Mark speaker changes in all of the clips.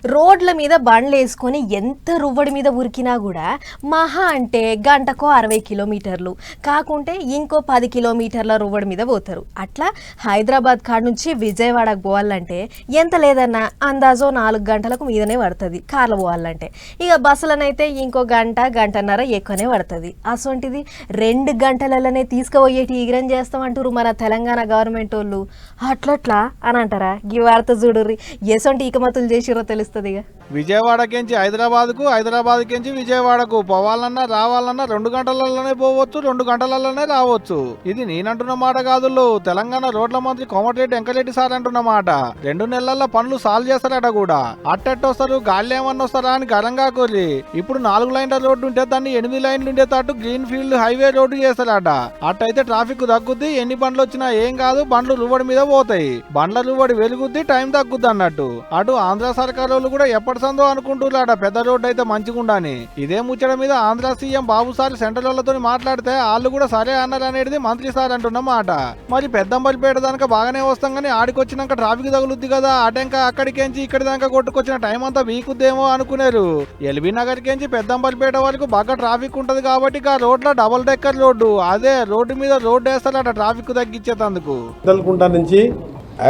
Speaker 1: రోడ్ల మీద బండ్లు వేసుకొని ఎంత రువ్వడి మీద ఉరికినా కూడా మహా అంటే గంటకో 60 కిలోమీటర్లు కాకుంటే ఇంకో 10 కిలోమీటర్ల రువ్వడి మీద పోతారు. అట్లా హైదరాబాద్ కాడ నుంచి విజయవాడకు పోవాలంటే ఎంత లేదన్నా అందాజో 4 గంటలకు మీదనే పడుతుంది కార్లు పోవాలంటే. ఇక బస్సులనైతే ఇంకో గంటన్నర ఎక్కువనే పడుతుంది. అసొంటిది 2 గంటలలోనే తీసుకుపోయేటి ఈగ్రం చేస్తామంటారు మన తెలంగాణ గవర్నమెంట్ వాళ్ళు. అట్లట్లా అని అంటారా? ఈ వార్త చూడుర్రి ఎసొంటి ఇకమతులు చేసిరో తెలుసు.
Speaker 2: విజయవాడకించి హైదరాబాద్కు, హైదరాబాద్కించి విజయవాడకు పోవాలన్నా రావాలన్నా 2 గంటలలోనే పోవచ్చు, 2 గంటలలోనే రావచ్చు. ఇది నేనంటున్న మాట కాదు, తెలంగాణ రోడ్ల మంత్రి కోమటిరెడ్డి వెంకటరెడ్డి సార్ అంటున్న మాట. 2 నెలల పనులు సాల్వ్ చేస్తారట కూడా. అట్టెట్టొస్తారు గాలి ఏమన్నా వస్తారా అని గరంగా కోరి ఇప్పుడు 4 లైన్ల రోడ్డు ఉంటే దాన్ని 8 లైన్లు ఉండేటట్టు గ్రీన్ ఫీల్డ్ హైవే రోడ్డు చేస్తారట. అట్టయితే ట్రాఫిక్ తగ్గుద్ది, ఎన్ని బండ్లు వచ్చినా ఏం కాదు, బండ్లు రువ్వడి మీద పోతాయి, బండ్ల రువ్వడి వెలుగుద్ది, టైం తగ్గుద్ది అన్నట్టు. అటు ఆంధ్ర సర్కారు కూడా ఎప్పటి సందో అనుకుంటున్నాడ పెద్ద రోడ్డు అయితే మంచిగుండాని. ఇదే ముచ్చట మీద ఆంధ్ర సీఎం బాబు సార్ సెంట్రల్ వాళ్ళతో మాట్లాడితే వాళ్ళు కూడా సరే అన్నారు అనేది మంత్రి సార్ అంటున్న మాట. మరి పెద్దంబలిపేట దాకా బాగానే వస్తాం కానీ ఆడికొచ్చినాక ట్రాఫిక్ తగులుద్ది కదా, అటెంకా అక్కడికేంచి ఇక్కడి దాకా కొట్టుకొచ్చిన టైం అంతా వీకుద్దేమో అనుకున్నారు. ఎల్బీ నగర్ కించి పెద్దంబలిపేట వరకు బాగా ట్రాఫిక్ ఉంటది కాబట్టి ఆ రోడ్లో డబుల్ డెక్కర్ రోడ్డు, అదే రోడ్డు మీద రోడ్డు వేస్తారట ట్రాఫిక్ తగ్గించేందుకు.
Speaker 3: నుంచి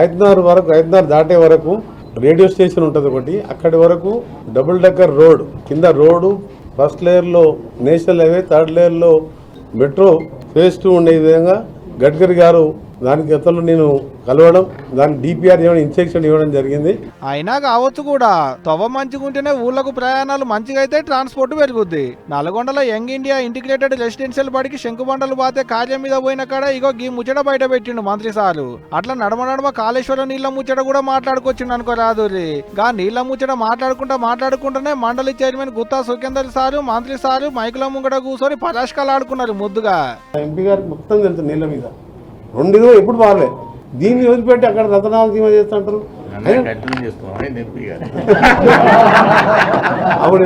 Speaker 3: ఐదున్నర వరకు, ఐదున్నర దాటే వరకు రేడియో స్టేషన్ ఉంటుంది ఒకటి, అక్కడి వరకు డబుల్ డెక్కర్ రోడ్, కింద రోడ్డు ఫస్ట్ లేయర్లో నేషనల్ హైవే, థర్డ్ లేయర్లో మెట్రో ఫేజ్ 2 ఉండే విధంగా గడ్కరీ గారు దానికి గతంలో నేను కలవడం, దానికి డిపిఆర్ ఏమైనా ఇన్స్ట్రక్షన్ ఇవ్వడం జరిగింది.
Speaker 2: అయినా కావచ్చు కూడా తవ్వ మంచిగుంటేనే ఊళ్ళకు ప్రయాణాలు మంచిగా అయితే ట్రాన్స్పోర్ట్ పెరుగుద్ది. నల్గొండలో యంగ్ ఇండియా ఇంటిగ్రేటెడ్ రెసిడెన్షియల్ బడికి శంకుబండలు బాతే కార్యం మీద పోయిన కాడ ఇగో గీ ముచ్చట బయట పెట్టిండు మంత్రి సారు. అట్లా నడమ కాళేశ్వరం నీళ్ల ముచ్చట కూడా మాట్లాడుకొచ్చిండు అనుకో రాదురి. గా నీళ్ల ముచ్చట మాట్లాడుకుంటూనే మండలి చైర్మన్ గుత్తా సుఖేందర్ సారు, మంత్రి సారు మైకుల ముంగట కూర్చొని పరాష్కాలు ఆడుకున్నారు ముద్దుగా.
Speaker 3: ఎంపీ గారికి మొత్తం తెలుసు నీళ్ళ మీద 2 ఎప్పుడు బాగాలే, దీన్ని వదిలిపెట్టి అక్కడ రతనాలు ధీమా చేస్తుంటారు. అప్పుడు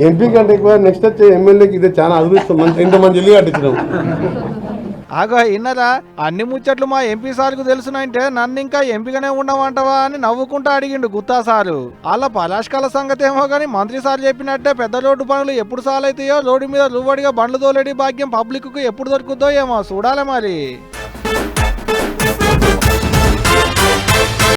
Speaker 3: ఎంపీ కంటే ఎక్కువ నెక్స్ట్ వచ్చే ఎమ్మెల్యేకి ఇదే చాలా అదృష్టం. ఇంత మంచి ఇల్లు కట్టించడం.
Speaker 2: ఆగో ఇన్నరా, అన్ని ముచ్చట్లు మా ఎంపీ సార్కు తెలుసునంటే నన్ను ఇంకా ఎంపీగానే ఉండమంటావా అని నవ్వుకుంటా అడిగిండు గుత్తా సారు. అలా పరాష్కాల సంగతి ఏమో గానీ మంత్రి సార్ చెప్పినట్టే పెద్ద రోడ్డు పనులు ఎప్పుడు సాలైతాయో, రోడ్డు మీద రువ్వడిగా బండ్లు తోలేడి భాగ్యం పబ్లిక్ కు ఎప్పుడు దొరుకుద్దో ఏమో చూడాలి మరి.